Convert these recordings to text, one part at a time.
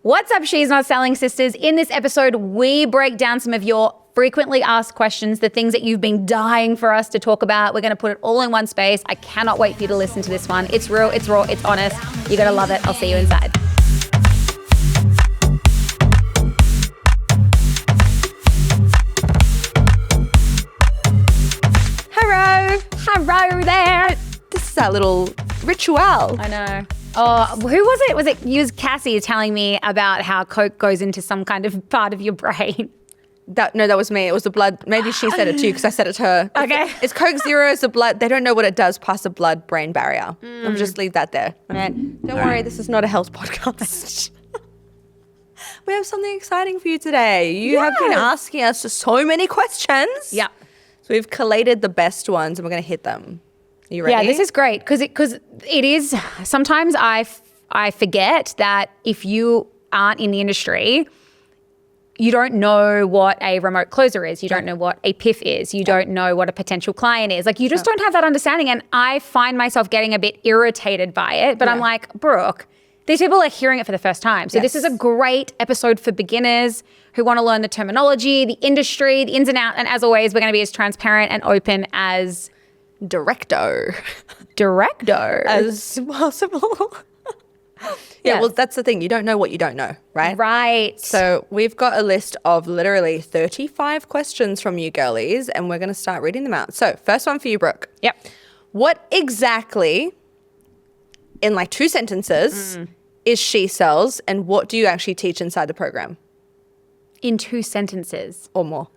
What's up, She's Not Selling Sisters? In this episode, we break down some of your frequently asked questions, the things that you've been dying for us to talk about. We're going to put it all in one space. I cannot wait for you to listen to this one. It's real, it's raw, it's honest. You're going to love it. I'll see you inside. Hello there. This is our little ritual. I know. Oh, who was it? Was it Cassie telling me about how Coke goes into some kind of part of your brain? That was me. It was the blood. Maybe she said it too because I said it to her. Okay. It's Coke Zero. It's the blood. They don't know what it does past the blood-brain barrier. I'll just leave that there. All right. Don't worry. This is not a health podcast. We have something exciting for you today. You have been asking us so many questions. Yeah. So we've collated the best ones and we're going to hit them. Are you ready? Yeah, this is great because it is. Sometimes I forget that if you aren't in the industry, you don't know what a remote closer is. You don't know what a PIF is. You don't know what a potential client is. Like you just don't have that understanding. And I find myself getting a bit irritated by it. But I'm like, Brooke, these people are hearing it for the first time. So this is a great episode for beginners who want to learn the terminology, the industry, the ins and outs. And as always, we're going to be as transparent and open as directo as possible. Yeah, well, that's the thing. You don't know what you don't know, right? Right. So we've got a list of literally 35 questions from you girlies, and we're going to start reading them out. So first one for you, Brooke. Yep. What exactly, in like 2 sentences, is She Sells, and what do you actually teach inside the program? In 2 sentences. Or more.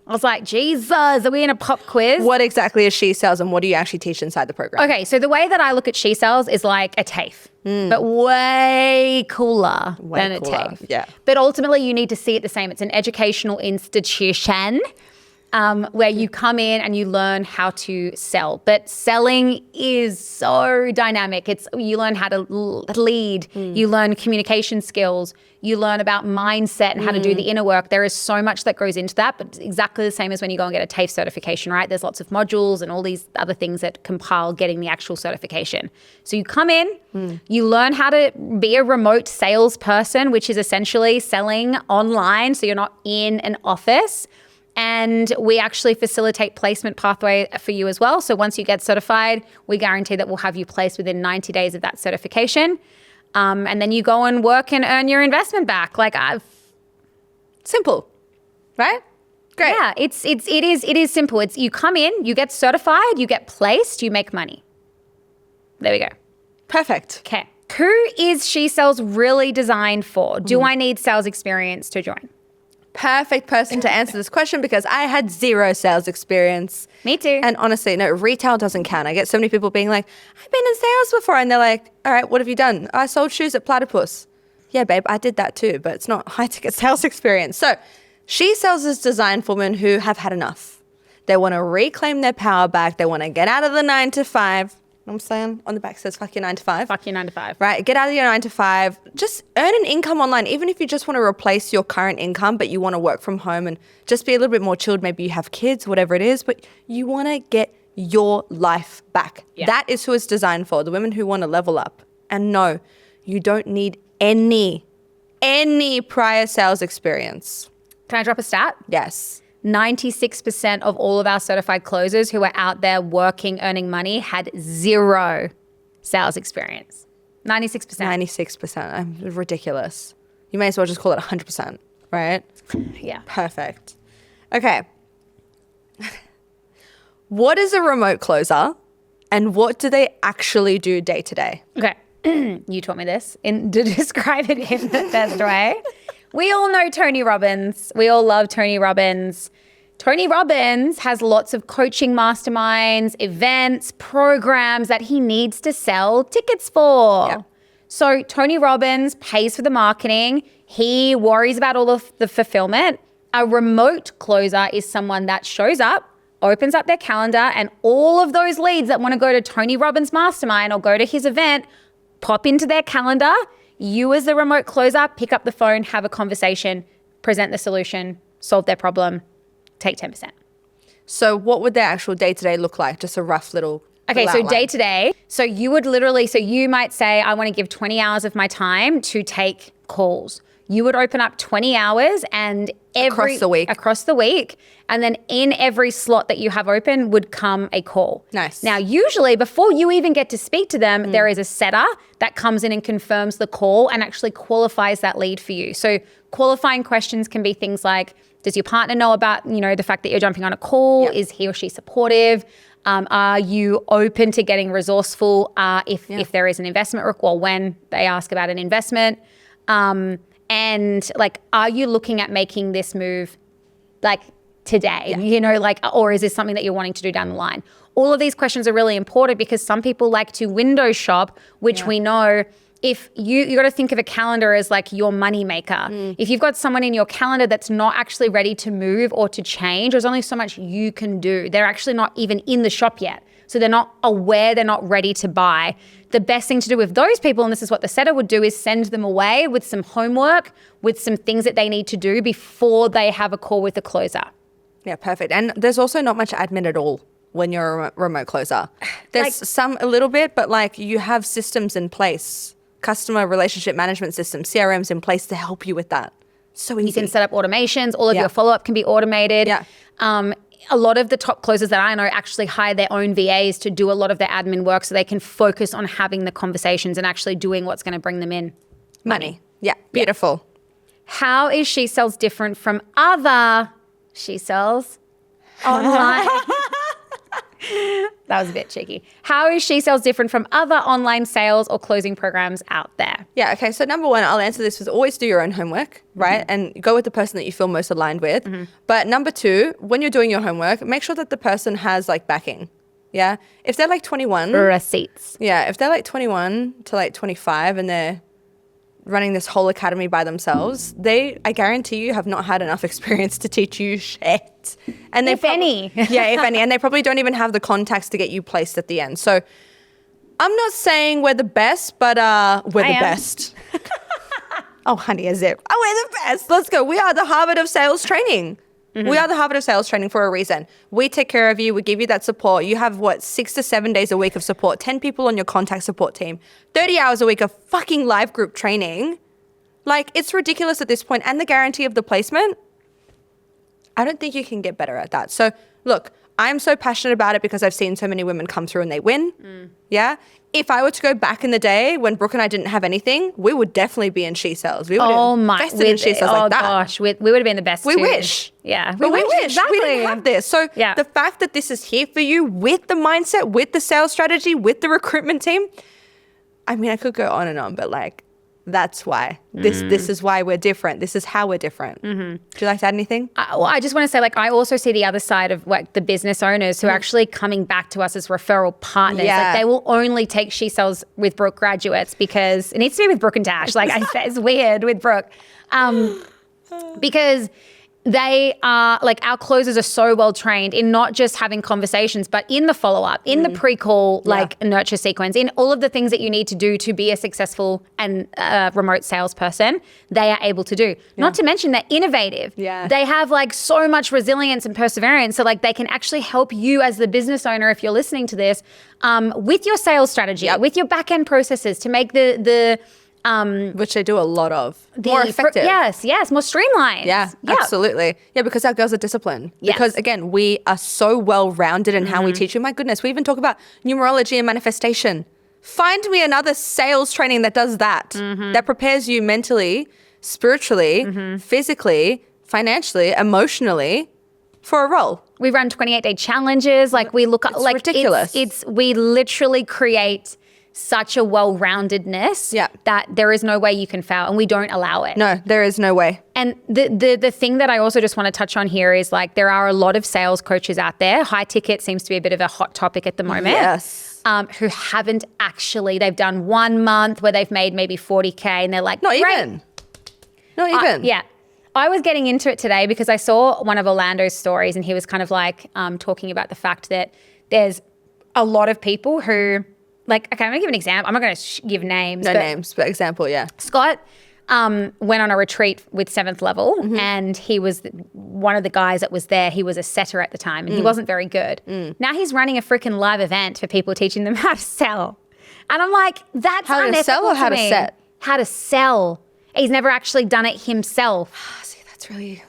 I was like, Jesus, are we in a pop quiz? What exactly is She Sells, and what do you actually teach inside the program? Okay, so the way that I look at She Sells is like a TAFE, but way cooler than a TAFE. Yeah. But ultimately, you need to see it the same. It's an educational institution where you come in and you learn how to sell. But selling is so dynamic. You learn how to lead. You learn communication skills. You learn about mindset and how to do the inner work. There is so much that goes into that, but it's exactly the same as when you go and get a TAFE certification, right? There's lots of modules and all these other things that compile getting the actual certification. So you come in, you learn how to be a remote salesperson, which is essentially selling online. So you're not in an office. And we actually facilitate placement pathway for you as well. So once you get certified, we guarantee that we'll have you placed within 90 days of that certification. And then you go and work and earn your investment back. Simple, right? Great. Yeah, it is simple. It's you come in, you get certified, you get placed, you make money. There we go. Perfect. Okay. Who is She Sells really designed for? Do I need sales experience to join? Perfect person to answer this question because I had 0 sales experience. Me too. And honestly, no, retail doesn't count. I get so many people being like, I've been in sales before. And they're like, all right, what have you done? I sold shoes at Platypus. Yeah, babe, I did that too, but it's not high ticket sales experience. So She Sells is designed for women who have had enough. They want to reclaim their power back. They want to get out of the 9 to 5. You know what I'm saying? On the back says, fuck your 9 to 5. Fuck your 9 to 5. Right? Get out of your 9 to 5. Just earn an income online. Even if you just want to replace your current income, but you want to work from home and just be a little bit more chilled. Maybe you have kids, whatever it is, but you want to get your life back. Yeah. That is who it's designed for. The women who want to level up. And no, you don't need any prior sales experience. Can I drop a stat? Yes. 96% of all of our certified closers who are out there working, earning money had 0 sales experience. 96%. 96%. Ridiculous. You may as well just call it 100%, right? Yeah. Perfect. Okay. What is a remote closer and what do they actually do day to day? Okay. You taught me this to describe it in the best way. We all know Tony Robbins. We all love Tony Robbins. Tony Robbins has lots of coaching masterminds, events, programs that he needs to sell tickets for. Yep. So Tony Robbins pays for the marketing. He worries about all of the fulfillment. A remote closer is someone that shows up, opens up their calendar, and all of those leads that want to go to Tony Robbins' mastermind or go to his event pop into their calendar. You as the remote closer, pick up the phone, have a conversation, present the solution, solve their problem, take 10%. So what would their actual day-to-day look like? Just a rough little Okay, so day-to-day. So you would literally, so you might say, I want to give 20 hours of my time to take calls. You would open up 20 hours and Across the week. And then in every slot that you have open would come a call. Nice. Now, usually before you even get to speak to them, there is a setter that comes in and confirms the call and actually qualifies that lead for you. So qualifying questions can be things like, does your partner know about, the fact that you're jumping on a call? Yep. Is he or she supportive? Are you open to getting resourceful if there is an investment when they ask about an investment? And like, are you looking at making this move like today, or is this something that you're wanting to do down the line? All of these questions are really important because some people like to window shop, which we know if you got to think of a calendar as like your money maker. If you've got someone in your calendar that's not actually ready to move or to change, there's only so much you can do. They're actually not even in the shop yet. So they're not aware, they're not ready to buy. The best thing to do with those people, and this is what the setter would do, is send them away with some homework, with some things that they need to do before they have a call with a closer. Yeah, perfect. And there's also not much admin at all when you're a remote closer. There's some a little bit, but like you have systems in place, customer relationship management systems, CRMs in place to help you with that. So easy. You can set up automations. All of your follow-up can be automated. Yeah. A lot of the top closers that I know actually hire their own VAs to do a lot of their admin work so they can focus on having the conversations and actually doing what's going to bring them in money. Yeah, beautiful. How is She Sells different from other She Sells online? That was a bit cheeky. How is She Sells different from other online sales or closing programs out there? Yeah, okay. So number one, I'll answer this with always do your own homework, right? And go with the person that you feel most aligned with. But number two, when you're doing your homework, make sure that the person has like backing. Yeah. If they're like 21. Receipts. Yeah. If they're like 21 to like 25 and they're running this whole academy by themselves, I guarantee you have not had enough experience to teach you shit. And if any. Yeah, if any. And they probably don't even have the contacts to get you placed at the end. So I'm not saying we're the best, but we're the best. Oh, honey, as if. Oh, we're the best. Let's go. We are the Harvard of sales training. We are the Harvard of sales training for a reason. We take care of you. We give you that support. You have 6 to 7 days a week of support, 10 people on your contact support team, 30 hours a week of fucking live group training. Like, it's ridiculous at this point. And the guarantee of the placement, I don't think you can get better at that. So look, I'm so passionate about it because I've seen so many women come through and they win. Yeah. If I were to go back in the day when Brooke and I didn't have anything, we would definitely be in She Sells. We would have invested in She Sells like that. Oh gosh, we would have been the best We too. wish. Yeah. We wish. Exactly. We didn't have this. So the fact that this is here for you with the mindset, with the sales strategy, with the recruitment team, I mean, I could go on and on, but like, that's why. This is why we're different. This is how we're different. Do you like to add anything? Well, I just want to say, like, I also see the other side of like the business owners who are actually coming back to us as referral partners. Yeah. Like, they will only take She Sells with Brooke graduates because it needs to be with Brooke and Tash. Like, it's weird with Brooke. Because they are like, our closers are so well trained in not just having conversations, but in the follow-up, in the pre-call, like nurture sequence, in all of the things that you need to do to be a successful and remote salesperson, they are able to do. Not to mention they're innovative. Yeah. They have like so much resilience and perseverance. So like they can actually help you as the business owner, if you're listening to this, with your sales strategy, with your back-end processes to make the which they do a lot of. More effective. Yes, more streamlined. Yeah, absolutely. Yeah, because our girls are disciplined. Yes. Because again, we are so well-rounded in how we teach you. My goodness, we even talk about numerology and manifestation. Find me another sales training that does that, that prepares you mentally, spiritually, physically, financially, emotionally for a role. We run 28-day challenges. Like we look It's ridiculous. We literally create such a well-roundedness that there is no way you can fail, and we don't allow it. No, there is no way. And the thing that I also just want to touch on here is like there are a lot of sales coaches out there. High ticket seems to be a bit of a hot topic at the moment. Yes. Who haven't actually, they've done 1 month where they've made maybe 40K and they're like, Not even. Yeah. I was getting into it today because I saw one of Orlando's stories and he was kind of like talking about the fact that there's a lot of people who, like, okay, I'm going to give an example. I'm not going to give names. No names, but example, yeah. Scott went on a retreat with 7th Level and he was one of the guys that was there. He was a setter at the time and he wasn't very good. Now he's running a freaking live event for people, teaching them how to sell. And I'm like, that's how to unethical sell or how to me. set? How to sell. He's never actually done it himself. See,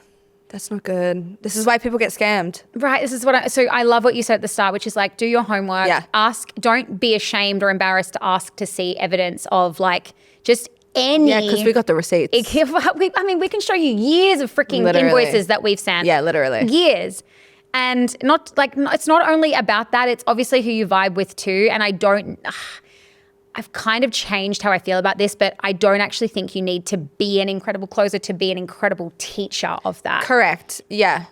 that's not good. This is why people get scammed. Right. This is so I love what you said at the start, which is like, do your homework. Yeah. Don't be ashamed or embarrassed to ask to see evidence of like just any. Yeah, because we got the receipts. We can show you years of freaking Literally. invoices that we've sent. Yeah, literally. Years. And it's not only about that, it's obviously who you vibe with too. And I've kind of changed how I feel about this, but I don't actually think you need to be an incredible closer to be an incredible teacher of that. Correct. Yeah.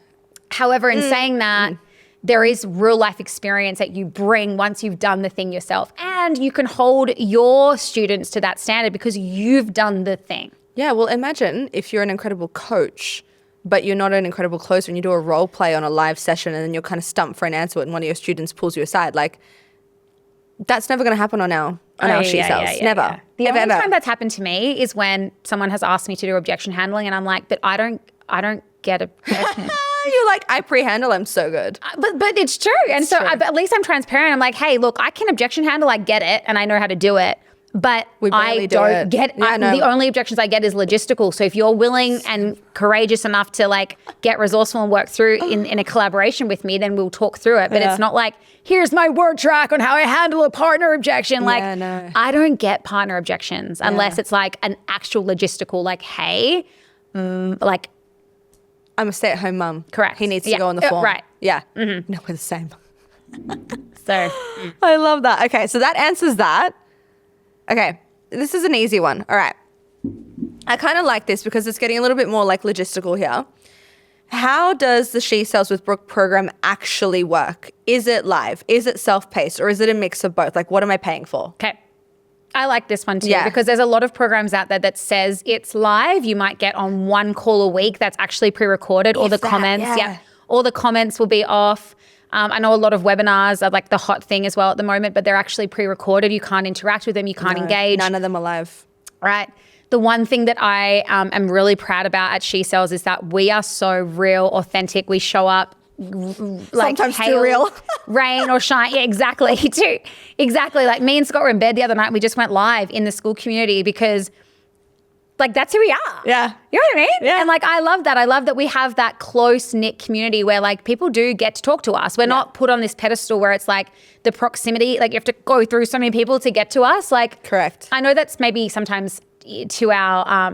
However, in saying that, there is real life experience that you bring once you've done the thing yourself. And you can hold your students to that standard because you've done the thing. Yeah, well, imagine if you're an incredible coach, but you're not an incredible closer and you do a role play on a live session and then you're kind of stumped for an answer and one of your students pulls you aside. Like, that's never going to happen on our She Sells. Never. Yeah. The only time that's happened to me is when someone has asked me to do objection handling and I'm like, but I don't get objection. You're like, I pre-handle, I'm so good. But it's true. And so at least I'm transparent. I'm like, hey, look, I can objection handle. I get it. And I know how to do it. But I don't get the only objections I get is logistical. So if you're willing and courageous enough to like get resourceful and work through in a collaboration with me, then we'll talk through it. But it's not like, here's my word track on how I handle a partner objection. Like, I don't get partner objections unless it's like an actual logistical, like, hey, like, I'm a stay-at-home mum. Correct. He needs to go on the form. Right. Yeah. Mm-hmm. No, we're the same. So I love that. Okay, so that answers that. Okay, this is an easy one. All right. I kind of like this because it's getting a little bit more like logistical here. How does the She Sells with Brooke program actually work? Is it live? Is it self-paced? Or is it a mix of both? Like, what am I paying for? Okay. I like this one too because there's a lot of programs out there that says it's live. You might get on one call a week that's actually pre-recorded or the comments. Yeah. All the comments will be off. I know a lot of webinars are like the hot thing as well at the moment, but they're actually pre-recorded. You can't interact with them. You can't engage. None of them are live. Right. The one thing that I am really proud about at She Sells is that we are so real, authentic. We show up like sometimes hail, too real. rain or shine. Yeah, exactly. Too. Exactly. Like me and Scott were in bed the other night. We just went live in the school community because like that's who we are. Yeah. You know what I mean? Yeah. And like I love that. I love that we have that close-knit community where like people do get to talk to us. We're not put on this pedestal where it's like the proximity, like you have to go through so many people to get to us. Like correct. I know that's maybe sometimes to our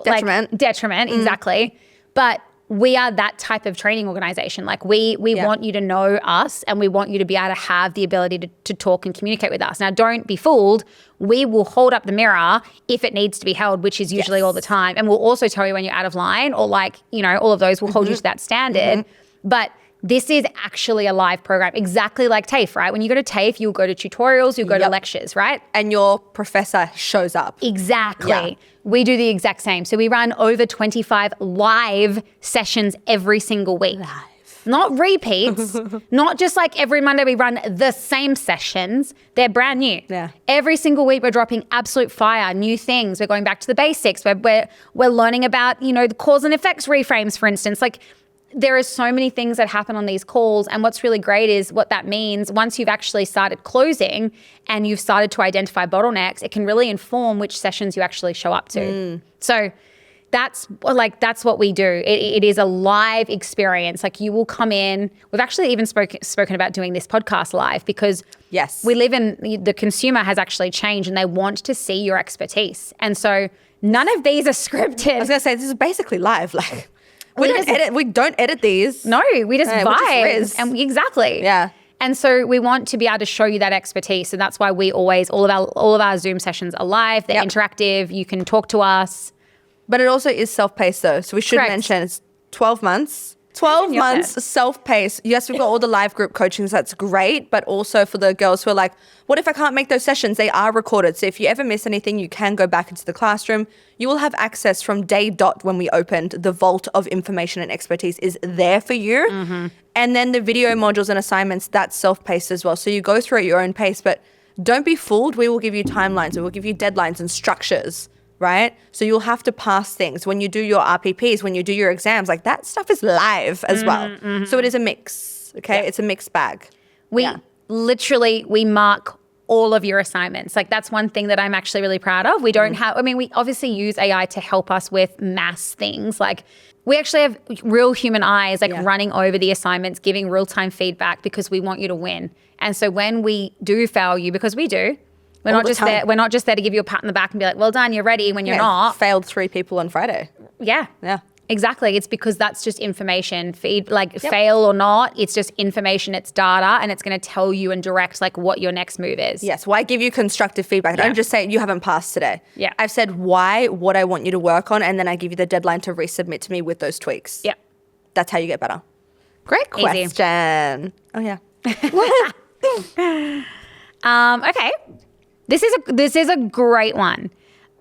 detriment, exactly. But we are that type of training organization. Like we want you to know us and we want you to be able to have the ability to talk and communicate with us. Now, don't be fooled. We will hold up the mirror if it needs to be held, which is usually all the time. And we'll also tell you when you're out of line or like, you know, all of those will hold you to that standard. But this is actually a live program, exactly like TAFE, right? When you go to TAFE, you'll go to tutorials, you'll go to lectures, right? And your professor shows up. Exactly. Yeah. We do the exact same. So we run over 25 live sessions every single week. Live. Not repeats, not just like every Monday we run the same sessions. They're brand new. Yeah. Every single week we're dropping absolute fire, new things. We're going back to the basics. We're learning about, you know, the cause and effects reframes, for instance. Like there are so many things that happen on these calls. And what's really great is what that means. Once you've actually started closing and you've started to identify bottlenecks, it can really inform which sessions you actually show up to. So that's what we do. It is a live experience. Like you will come in. We've actually even spoken about doing this podcast live because we live in, the consumer has actually changed and they want to see your expertise. And so none of these are scripted. I was going to say, this is basically live. Like, we don't edit these. No, we just vibe. And exactly. Yeah. And so we want to be able to show you that expertise. And that's why we always, all of our Zoom sessions are live. They're interactive. You can talk to us. But it also is self-paced though. So we should mention it's 12 months. 12 months self-paced. Yes, we've got all the live group coachings. That's great. But also for the girls who are like, what if I can't make those sessions? They are recorded. So if you ever miss anything, you can go back into the classroom. You will have access from day dot when we opened. The vault of information and expertise is there for you. And then the video modules and assignments, that's self-paced as well. So you go through at your own pace, but don't be fooled. We will give you timelines. We will give you deadlines and structures. Right? So you'll have to pass things when you do your RPPs, when you do your exams, like that stuff is live as well. So it is a mix. Okay. It's a mixed bag. We literally, we mark all of your assignments. Like that's one thing that I'm actually really proud of. We don't have, I mean, we obviously use AI to help us with mass things. Like we actually have real human eyes, like running over the assignments, giving real-time feedback because we want you to win. And so when we do fail you, because we do, we're not just there to give you a pat on the back and be like, well done, you're ready, when you're not. Failed 3 people on Friday. Yeah. Yeah. Exactly. It's because that's just information. Fail or not, it's just information, it's data, and it's going to tell you and direct like what your next move is. Yes. Why give you constructive feedback? Don't just say you haven't passed today. Yeah. I've said why, what I want you to work on, and then I give you the deadline to resubmit to me with those tweaks. Yeah. That's how you get better. Great question. Easy. Oh yeah. Okay. This is a great one.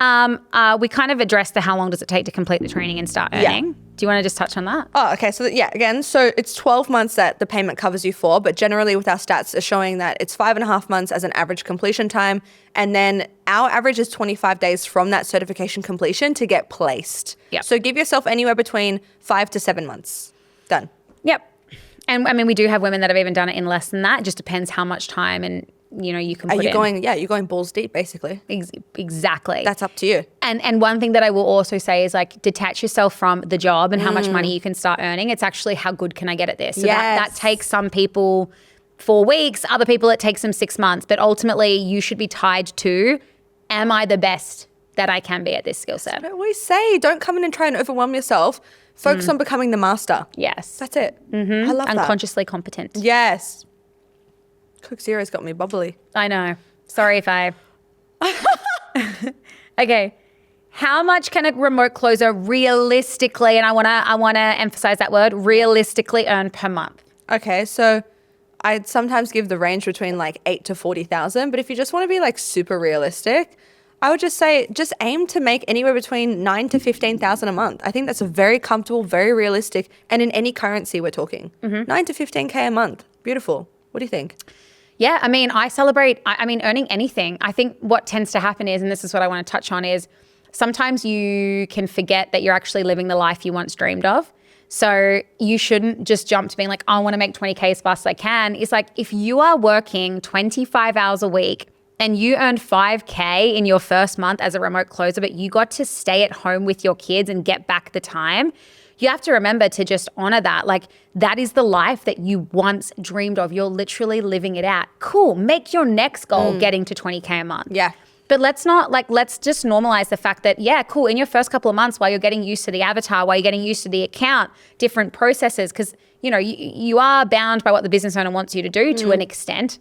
We kind of addressed the how long does it take to complete the training and start earning. Yeah. Do you want to just touch on that? Oh, okay. So again, so it's 12 months that the payment covers you for, but generally with our stats are showing that it's 5.5 months as an average completion time. And then our average is 25 days from that certification completion to get placed. Yep. So give yourself anywhere between 5 to 7 months. Done. Yep. And I mean, we do have women that have even done it in less than that. It just depends how much time and you can put in. You're going balls deep basically. Exactly. That's up to you. And one thing that I will also say is like detach yourself from the job and how much money you can start earning. It's actually how good can I get at this. So that takes some people 4 weeks, other people it takes them 6 months. But ultimately you should be tied to, am I the best that I can be at this skill set? I always say, don't come in and try and overwhelm yourself. Focus on becoming the master. Yes. That's it. I love that. Unconsciously competent. Yes. Coke Zero's got me bubbly. I know. Sorry if I... Okay. How much can a remote closer realistically, and I want to emphasize that word, realistically earn per month? Okay, so I'd sometimes give the range between like 8 to 40,000, but if you just want to be like super realistic, I would just say just aim to make anywhere between 9 to 15,000 a month. I think that's a very comfortable, very realistic, and in any currency we're talking. 9 to 15K a month. Beautiful. What do you think? Yeah, I mean, I celebrate, earning anything. I think what tends to happen is, and this is what I want to touch on, is sometimes you can forget that you're actually living the life you once dreamed of. So you shouldn't just jump to being like, I want to make 20K as fast as I can. It's like, if you are working 25 hours a week and you earned 5K in your first month as a remote closer, but you got to stay at home with your kids and get back the time, you have to remember to just honor that. Like, that is the life that you once dreamed of. You're literally living it out. Cool. Make your next goal getting to 20K a month. Yeah. But let's just normalize the fact that, yeah, cool. In your first couple of months while you're getting used to the avatar, while you're getting used to the account, different processes, because, you are bound by what the business owner wants you to do to an extent.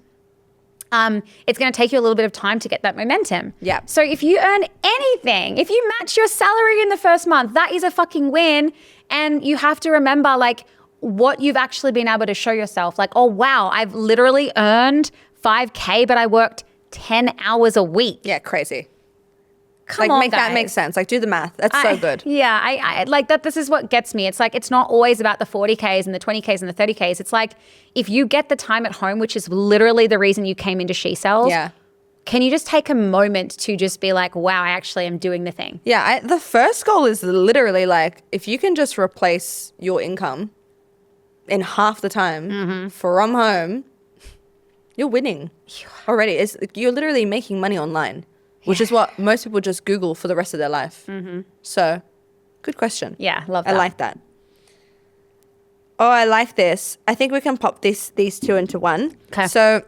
It's going to take you a little bit of time to get that momentum. Yeah. So if you earn anything, if you match your salary in the first month, that is a fucking win. And you have to remember like what you've actually been able to show yourself. Like, oh, wow, I've literally earned 5K, but I worked 10 hours a week. Yeah, crazy. Come on, make guys. that make sense. Like, do the math. That's so good. Yeah, I like that. This is what gets me. It's like, it's not always about the 40Ks and the 20Ks and the 30Ks. It's like, if you get the time at home, which is literally the reason you came into She Sells, can you just take a moment to just be like, wow, I actually am doing the thing? Yeah, the first goal is literally like, if you can just replace your income in half the time from home, you're winning already. You're literally making money online, which is what most people just Google for the rest of their life. So, good question. Yeah, love that. I like that. Oh, I like this. I think we can pop these two into one. Okay. So,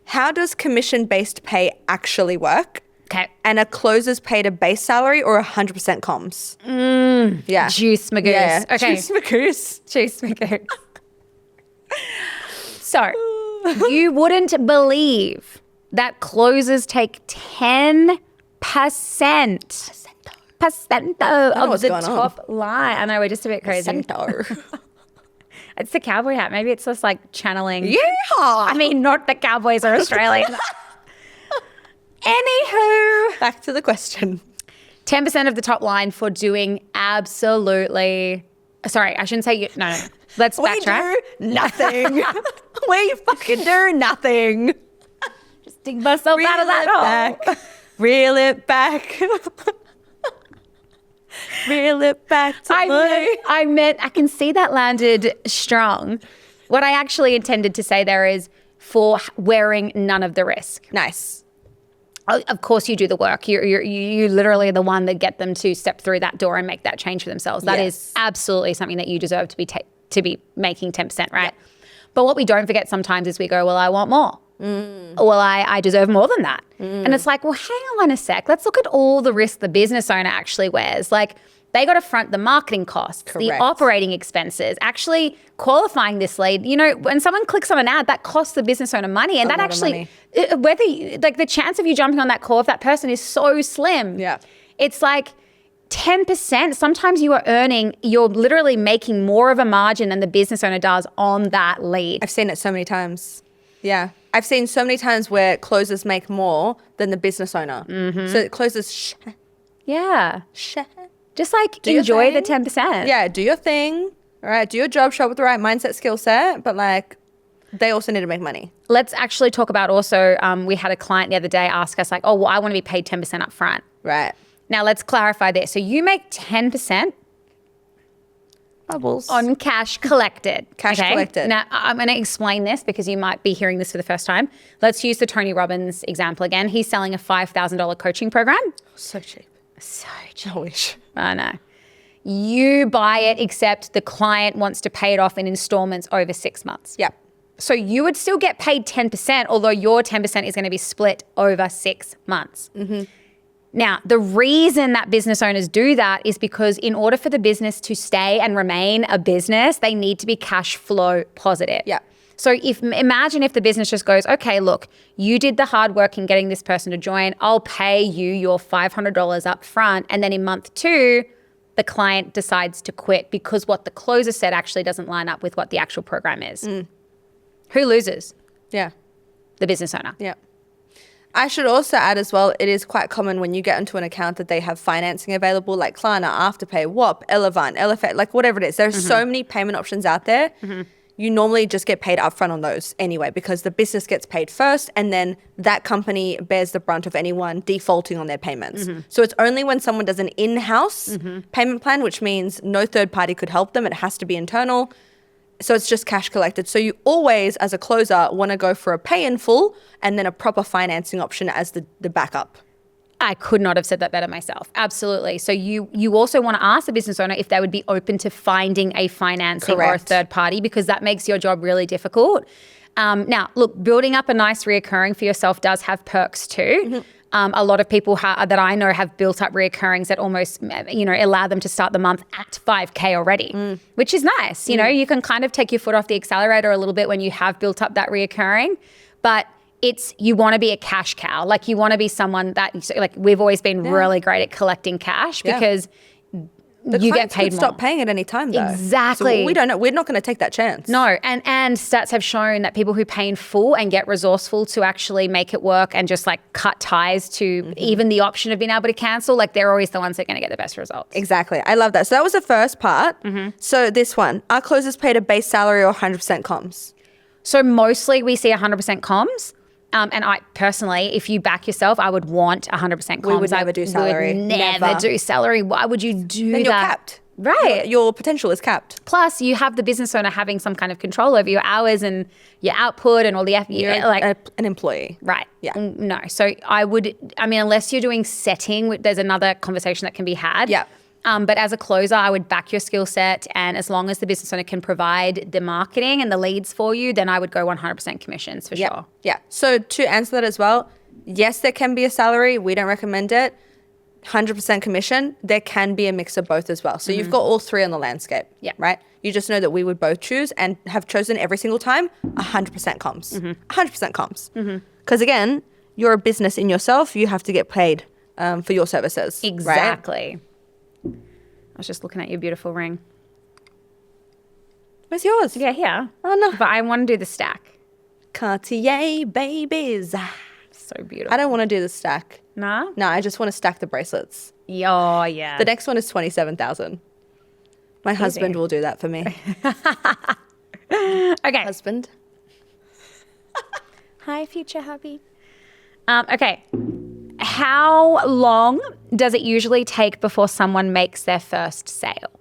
how does commission-based pay actually work? Okay. And are closers paid a base salary or 100% comms? Yeah. Juice my goose. Yeah. Okay. Juice my goose. Juice my goose. So, you wouldn't believe that closers take 10% of the top line. I know, we're just a bit crazy. It's the cowboy hat. Maybe it's just like channeling. Yeah. I mean, not that cowboys are Australian. Anywho. Back to the question. 10% of the top line for doing absolutely... Sorry, I shouldn't say... No. Let's backtrack. We do nothing. We fucking do nothing. Just dig myself out of that hole. Reel it back. Reel it back to I can see that landed strong. What I actually intended to say there is for wearing none of the risk. Nice. Of course, you do the work. You literally are the one that get them to step through that door and make that change for themselves. That is absolutely something that you deserve to be making 10%, right? Yeah. But what we don't forget sometimes is we go, well, I want more. Well, I deserve more than that. And it's like, well, hang on a sec. Let's look at all the risk the business owner actually wears. Like, they got to front the marketing costs, the operating expenses, actually qualifying this lead. You know, when someone clicks on an ad, that costs the business owner money. And that actually, like the chance of you jumping on that call if that person is so slim. Yeah. It's like 10%. Sometimes you're literally making more of a margin than the business owner does on that lead. I've seen it so many times. Yeah. I've seen so many times where closers make more than the business owner. So closers Yeah. Just like enjoy the 10%. Yeah, do your thing. All right, do your job, show up with the right mindset, skill set, but like they also need to make money. Let's actually talk about also, we had a client the other day ask us like, oh, well, I want to be paid 10% up front. Right. Now let's clarify this. So you make 10% Bubbles. on cash collected. Collected. Now I'm going to explain this because you might be hearing this for the first time. Let's use the Tony Robbins example again. He's selling a $5,000 coaching program. So cheap. So cheap. I wish. I know. You buy it, except the client wants to pay it off in installments over 6 months. Yep. So you would still get paid 10%, although your 10% is going to be split over 6 months. Now, the reason that business owners do that is because in order for the business to stay and remain a business, they need to be cash flow positive. Yeah. So imagine if the business just goes, okay, look, you did the hard work in getting this person to join. I'll pay you your $500 up front. And then in month 2, the client decides to quit because what the closer said actually doesn't line up with what the actual program is. Who loses? Yeah. The business owner. Yeah. I should also add as well, it is quite common when you get into an account that they have financing available, like Klarna, Afterpay, WAP, Elevant, LFA, like whatever it is. There's so many payment options out there. You normally just get paid upfront on those anyway because the business gets paid first and then that company bears the brunt of anyone defaulting on their payments. So it's only when someone does an in-house payment plan, which means no third party could help them. It has to be internal. So it's just cash collected. So you always, as a closer, want to go for a pay in full and then a proper financing option as the backup. I could not have said that better myself. Absolutely. So you also want to ask the business owner if they would be open to finding a financing or a third party because that makes your job really difficult. Now, look, building up a nice reoccurring for yourself does have perks too. A lot of people that I know have built up reoccurrings that almost, allow them to start the month at 5K already, which is nice. You know, you can kind of take your foot off the accelerator a little bit when you have built up that reoccurring, but you want to be a cash cow. Like you want to be someone that, like we've always been really great at collecting cash because you get paid more. Stop paying at any time though. Exactly. So we're not going to take that chance. No, and stats have shown that people who pay in full and get resourceful to actually make it work and just like cut ties to even the option of being able to cancel, like they're always the ones that are going to get the best results. Exactly. I love that. So that was the first part. So this one, are closers paid a base salary or 100% comms? So mostly we see 100% comms. And I personally, if you back yourself, I would want 100% comms. We would never do salary. Would never do salary. Why would you do then that? You're capped. Right. Your potential is capped. Plus, you have the business owner having some kind of control over your hours and your output and all the effort. You're an employee. Right. Yeah. No. So unless you're doing setting, there's another conversation that can be had. Yeah. But as a closer, I would back your skill set. And as long as the business owner can provide the marketing and the leads for you, then I would go 100% commissions for sure. Yeah. So to answer that as well, yes, there can be a salary. We don't recommend it. 100% commission. There can be a mix of both as well. So you've got all three on the landscape. Yeah. Right? You just know that we would both choose and have chosen every single time 100% comms. 100% comms. Because again, you're a business in yourself. You have to get paid for your services. Exactly. Right? I was just looking at your beautiful ring. Where's yours? Yeah, here. Oh, no. But I want to do the stack. Cartier babies. So beautiful. I don't want to do the stack. Nah? No, I just want to stack the bracelets. Oh, yeah. The next one is 27,000. My husband will do that for me. Okay. Husband. Hi, future hubby. Okay. How long does it usually take before someone makes their first sale?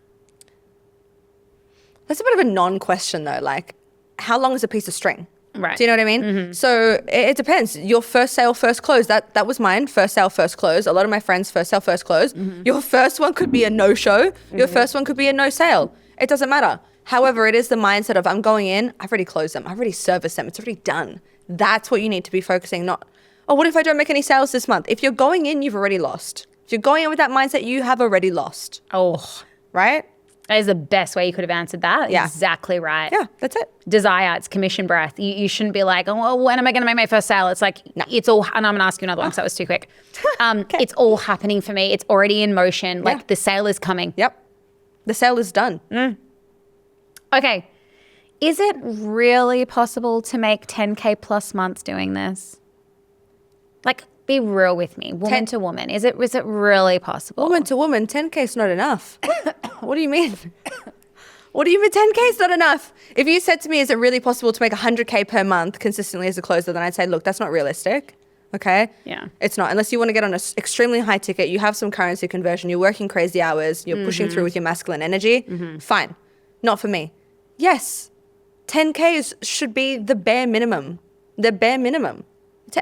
That's a bit of a non-question though. Like, how long is a piece of string? Right. Do you know what I mean? So it depends. Your first sale, first close. That was mine. First sale, first close. A lot of my friends, first sale, first close. Your first one could be a no-show. Your first one could be a no sale. It doesn't matter. However, it is the mindset of I'm going in, I've already closed them. I've already serviced them. It's already done. That's what you need to be focusing, not, oh, what if I don't make any sales this month? If you're going in, you've already lost. If you're going in with that mindset, you have already lost. Oh, Right? that is the best way you could have answered that. Yeah. Exactly right. Yeah, that's it. Desire, it's commission breath. You shouldn't be like, oh, well, when am I going to make my first sale? It's like, it's all, and I'm going to ask you another one because that was too quick. It's all happening for me. It's already in motion. Like the sale is coming. Yep. The sale is done. Okay. Is it really possible to make 10K plus months doing this? Like, be real with me, woman to woman. Is it really possible? Woman to woman, 10K is not enough. What do you mean? What do you mean 10K is not enough? If you said to me, is it really possible to make 100K per month consistently as a closer, then I'd say, look, that's not realistic. Okay? Yeah. It's not. Unless you want to get on an extremely high ticket, you have some currency conversion, you're working crazy hours, you're pushing through with your masculine energy, fine. Not for me. Yes, 10K should be the bare minimum. The bare minimum.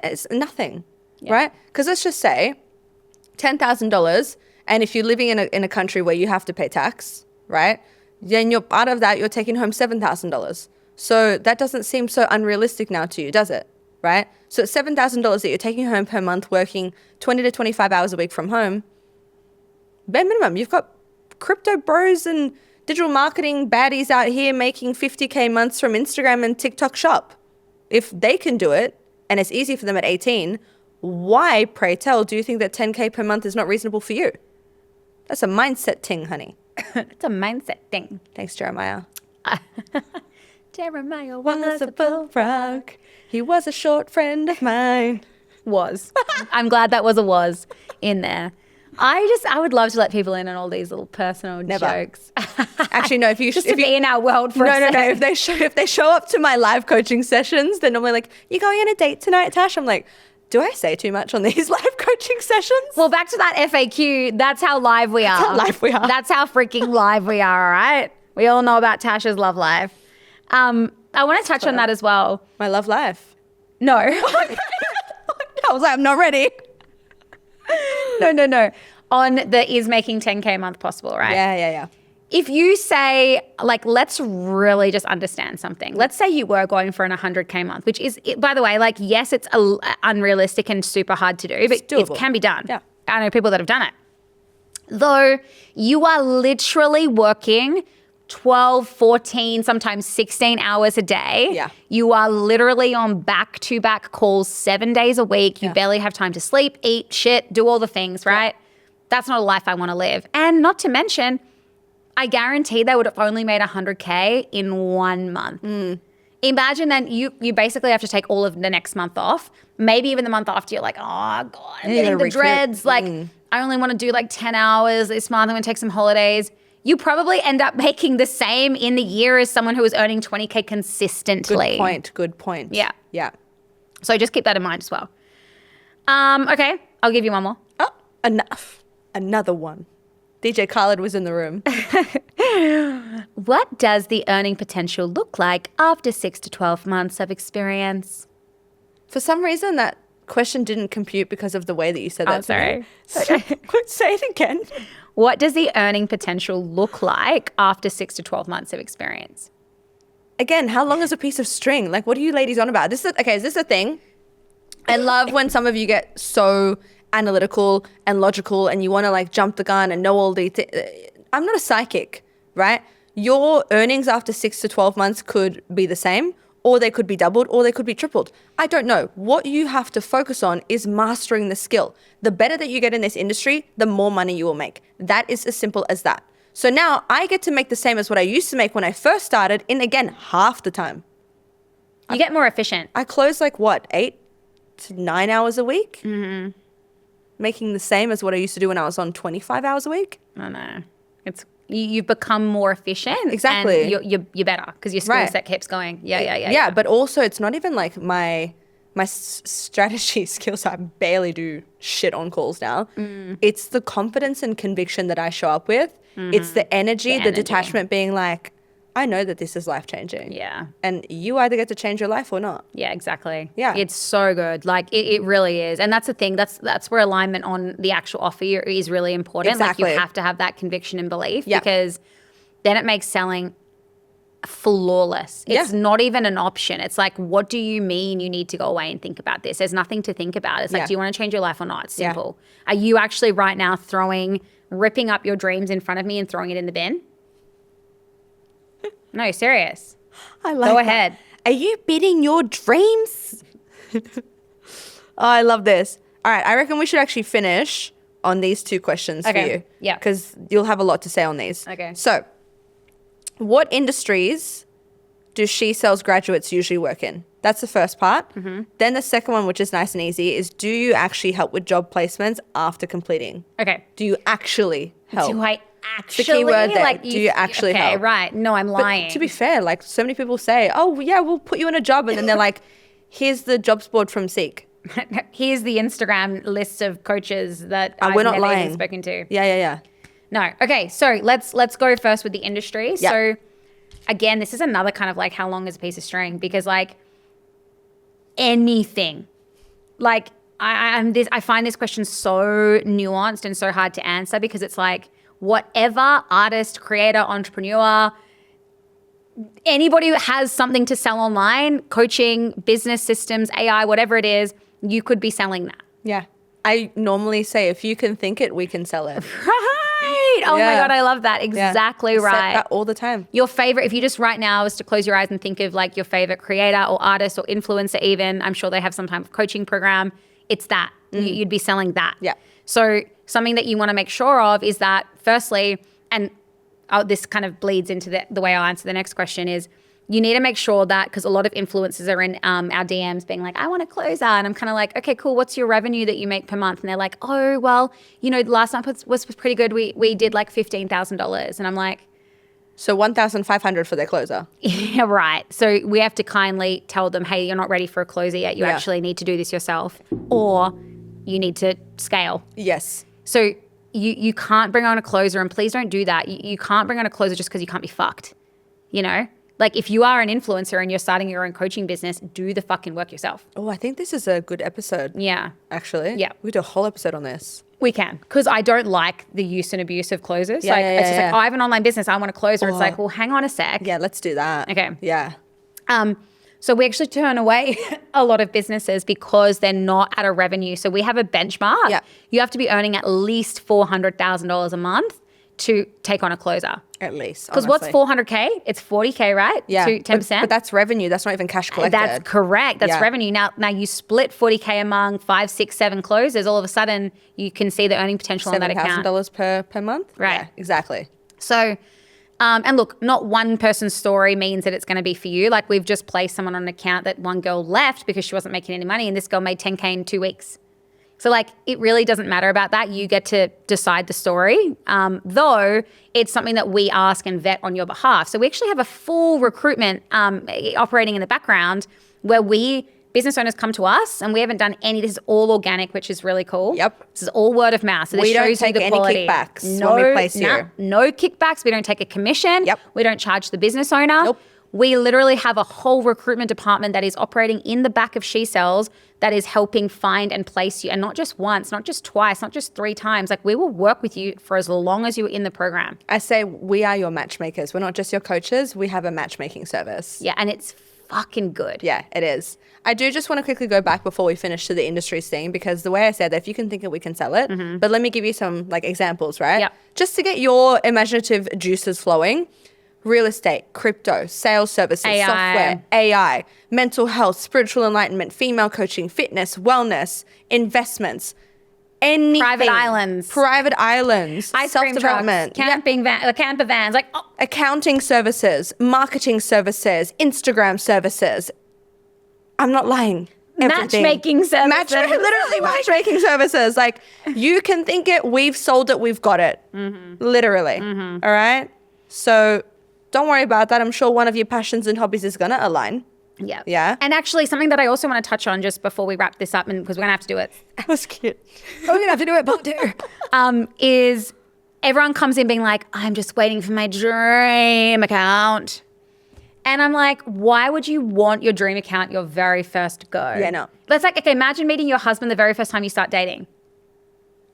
It's nothing. Right? Because let's just say $10,000, and if you're living in a country where you have to pay tax, right? Then you're out of that, you're taking home $7,000. So that doesn't seem so unrealistic now to you, does it? Right? So it's $7,000 that you're taking home per month, working 20 to 25 hours a week from home. Bare minimum. You've got crypto bros and digital marketing baddies out here making 50K months from Instagram and TikTok shop. If they can do it, and it's easy for them at 18, why, pray tell, do you think that 10K per month is not reasonable for you? That's a mindset thing, honey. It's a mindset thing. Thanks, Jeremiah. Jeremiah Was a bullfrog. He was a short friend of mine. Was. I'm glad that was in there. I would love to let people in on all these little personal jokes. Actually, no. If you Just to be in our world for a second. No. If they show up to my live coaching sessions, they're normally like, "You going on a date tonight, Tash?" I'm like, do I say too much on these live coaching sessions? Well, back to that FAQ. That's how live we are. That's how live we are. That's how freaking live we are, all right? We all know about Tasha's love life. I want to touch on that as well. My love life. No. I was like, I'm not ready. No. On the is making 10K a month possible, right? Yeah. If you say, like, let's really just understand something. Let's say you were going for an 100K month, which is, by the way, like, yes, it's unrealistic and super hard to do, but it can be done. Yeah. I know people that have done it. Though you are literally working 12, 14, sometimes 16 hours a day. Yeah. You are literally on back-to-back calls 7 days a week. You barely have time to sleep, eat, shit, do all the things, right? Yeah. That's not a life I want to live. And not to mention, I guarantee they would have only made 100K in 1 month. Imagine then you basically have to take all of the next month off. Maybe even the month after you're like, oh God, I'm getting the dreads. Like I only want to do like 10 hours this month. I'm going to take some holidays. You probably end up making the same in the year as someone who was earning 20K consistently. Good point. Yeah. So just keep that in mind as well. Okay, I'll give you one more. Oh, enough. Another one. DJ Khaled was in the room. What does the earning potential look like after 6 to 12 months of experience? For some reason, that question didn't compute because of the way that you said that. Sorry. Say it again. What does the earning potential look like after 6 to 12 months of experience? Again, how long is a piece of string? Like, what are you ladies on about? Is this a thing? I love when some of you get so analytical and logical and you want to like jump the gun and know all the I'm not a psychic, right? Your earnings after 6 to 12 months could be the same, or they could be doubled, or they could be tripled. I don't know. What you have to focus on is mastering the skill. The better that you get in this industry, the more money you will make. That is as simple as that. So now I get to make the same as what I used to make when I first started in, again, half the time. You get more efficient. I close like what, 8 to 9 hours a week? Mm-hmm. Making the same as what I used to do when I was on 25 hours a week. I know. It's you've become more efficient. Exactly. And you're better because your skill set keeps going. Yeah. But also it's not even like my strategy skills. I barely do shit on calls now. It's the confidence and conviction that I show up with. Mm-hmm. It's the energy, the detachment being like, I know that this is life-changing. Yeah. And you either get to change your life or not. Yeah, exactly. Yeah. It's so good. Like it really is. And that's the thing. That's where alignment on the actual offer is really important. Exactly. Like you have to have that conviction and belief Yeah. because then it makes selling flawless. It's not even an option. It's like, what do you mean you need to go away and think about this? There's nothing to think about. It's like, do you want to change your life or not? It's simple. Are you actually right now ripping up your dreams in front of me and throwing it in the bin? No, serious. I like Go that. ahead. Are you bidding your dreams? Oh, I love this. All right, I reckon we should actually finish on these 2 questions for you. Yeah. Because you'll have a lot to say on these. Okay. So, what industries do She Sells graduates usually work in? That's the first part. Mm-hmm. Then the second one, which is nice and easy, is do you actually help with job placements after completing? Okay. Do you actually help? Do I actually? The key word there. Like Do you actually okay, help? right. No, I'm lying. But to be fair, like so many people say, oh, yeah, we'll put you in a job. And then they're like, here's the jobs board from Seek. Here's the Instagram list of coaches that we're I've not never lying. even spoken to. Yeah. No. Okay, so let's go first with the industry. Yep. So again, this is another kind of like how long is a piece of string because like anything, like I find this question so nuanced and so hard to answer because it's like whatever artist, creator, entrepreneur, anybody who has something to sell online, coaching, business systems, AI, whatever it is, you could be selling that. Yeah. I normally say, if you can think it, we can sell it. Right. Oh my God, I love that. Exactly I right. say that all the time. Your favorite, if you just right now was to close your eyes and think of like your favorite creator or artist or influencer even, I'm sure they have some type of coaching program. It's that. You'd be selling that. Yeah. So something that you want to make sure of is that firstly, and this kind of bleeds into the way I'll answer the next question is, you need to make sure that, because a lot of influencers are in our DMs being like, I want a closer. And I'm kind of like, okay, cool. What's your revenue that you make per month? And they're like, oh, well, last month was pretty good. We did like $15,000. And I'm like, so $1,500 for their closer. yeah, right. So we have to kindly tell them, hey, you're not ready for a closer yet. You actually need to do this yourself, or you need to scale. Yes. So you can't bring on a closer, and please don't do that. You can't bring on a closer just because you can't be fucked, Like if you are an influencer and you're starting your own coaching business, do the fucking work yourself. Oh, I think this is a good episode. Yeah. Actually. Yeah. We do a whole episode on this. We can. Because I don't like the use and abuse of closers. Yeah, It's just like, I have an online business, I want a closer. It's like, well, hang on a sec. Yeah, let's do that. Okay. Yeah. So we actually turn away a lot of businesses because they're not at a revenue. So we have a benchmark. Yeah. You have to be earning at least $400,000 a month to take on a closer. At least. Because what's 400K? It's 40K, right? Yeah. To 10%. But that's revenue. That's not even cash collected. That's correct. That's Yeah. revenue. Now you split 40K among 5, 6, 7 closers. All of a sudden, you can see the earning potential on that account. $7,000 per month? Right. Yeah, exactly. So, and look, not one person's story means that it's going to be for you. Like we've just placed someone on an account that one girl left because she wasn't making any money, and this girl made 10K in 2 weeks. So like it really doesn't matter about that. You get to decide the story, though it's something that we ask and vet on your behalf. So we actually have a full recruitment operating in the background where business owners come to us, and we haven't done any. This is all organic, which is really cool. Yep. This is all word of mouth. So this We don't shows you take the any quality. kickbacks when we place you. No kickbacks. We don't take a commission. Yep. We don't charge the business owner. Nope. We literally have a whole recruitment department that is operating in the back of She Sells that is helping find and place you. And not just once, not just twice, not just 3 times. Like we will work with you for as long as you're in the program. I say we are your matchmakers. We're not just your coaches. We have a matchmaking service. Yeah, and it's fucking good. Yeah, it is. I do just want to quickly go back before we finish to the industries thing, because the way I said that, if you can think it, we can sell it. Mm-hmm. But let me give you some like examples, right? Yep. Just to get your imaginative juices flowing. Real estate, crypto, sales services, AI. software, AI, mental health, spiritual enlightenment, female coaching, fitness, wellness, investments, anything. Private islands. Ice cream trucks, self-development, camper vans. Like, oh, accounting services, marketing services, Instagram services. I'm not lying. Everything. matchmaking services. Literally matchmaking services. Like, you can think it, we've sold it, we've got it. Mm-hmm. Literally. Mm-hmm. All right? So don't worry about that. I'm sure one of your passions and hobbies is going to align. Yeah. Yeah. And actually, something that I also want to touch on just before we wrap this up, and because we're going to have to do it. That was cute. We're going to have to do it, part 2. Is everyone comes in being like, I'm just waiting for my dream account. And I'm like, why would you want your dream account your very first go? Yeah, no. That's like, okay, imagine meeting your husband the very first time you start dating.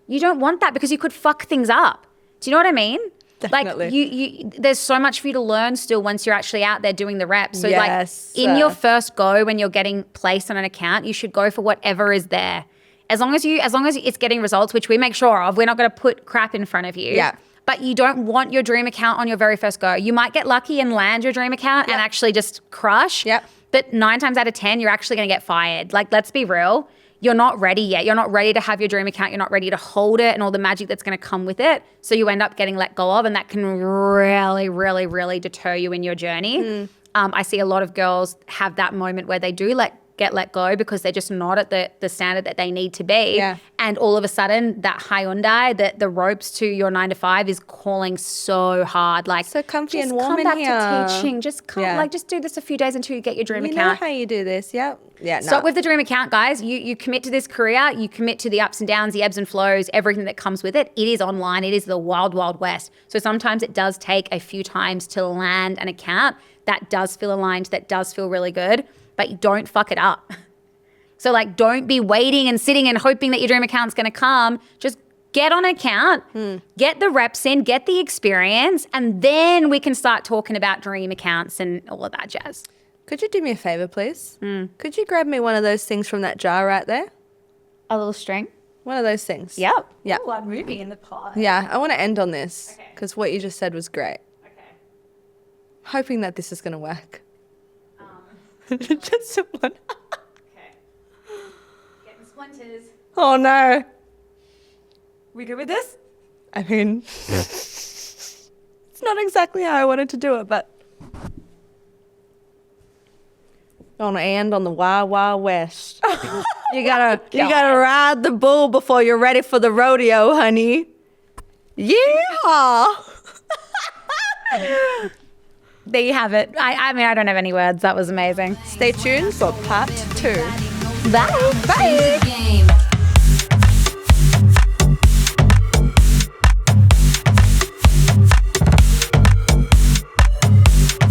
You don't want that because you could fuck things up. Do you know what I mean? Definitely. Like you there's so much for you to learn still once you're actually out there doing the reps. So Yes. like in your first go when you're getting placed on an account, you should go for whatever is there. As long as it's getting results, which we make sure of, we're not going to put crap in front of you. Yeah. But you don't want your dream account on your very first go. You might get lucky and land your dream account and actually just crush. Yep. But 9 times out of 10, you're actually going to get fired. Like, let's be real. You're not ready yet. You're not ready to have your dream account. You're not ready to hold it and all the magic that's going to come with it. So you end up getting let go of, and that can really, really, really deter you in your journey. I see a lot of girls have that moment where they do get let go because they're just not at the standard that they need to be. Yeah. And all of a sudden, that Hyundai, the ropes to your 9 to 5 is calling so hard. Like, So comfy just and warm come in back here. to teaching. Just come, Yeah. just do this a few days until you get your dream You account. know how you do this. Yep. Yeah. No. Start with the dream account, guys. You commit to this career. You commit to the ups and downs, the ebbs and flows, everything that comes with it. It is online. It is the wild, wild west. So sometimes it does take a few times to land an account that does feel aligned, that does feel really good, but you don't fuck it up. So like, don't be waiting and sitting and hoping that your dream account's going to come. Just get on an account, get the reps in, get the experience, and then we can start talking about dream accounts and all of that jazz. Could you do me a favor, please? Could you grab me one of those things from that jar right there? A little string. One of those things. Yep. Yeah. Ooh, I'm moving in the pot. Yeah. I want to end on this Okay. because what you just said was great. Okay. Hoping that this is going to work. Just one. Okay. Getting splinters. Oh no. We good with this? I mean, it's not exactly how I wanted to do it, but on and on the Wild Wild West. You gotta ride the bull before you're ready for the rodeo, honey. Yeah. There you have it. I mean, I don't have any words. That was amazing. Stay tuned for part 2. Bye. Bye.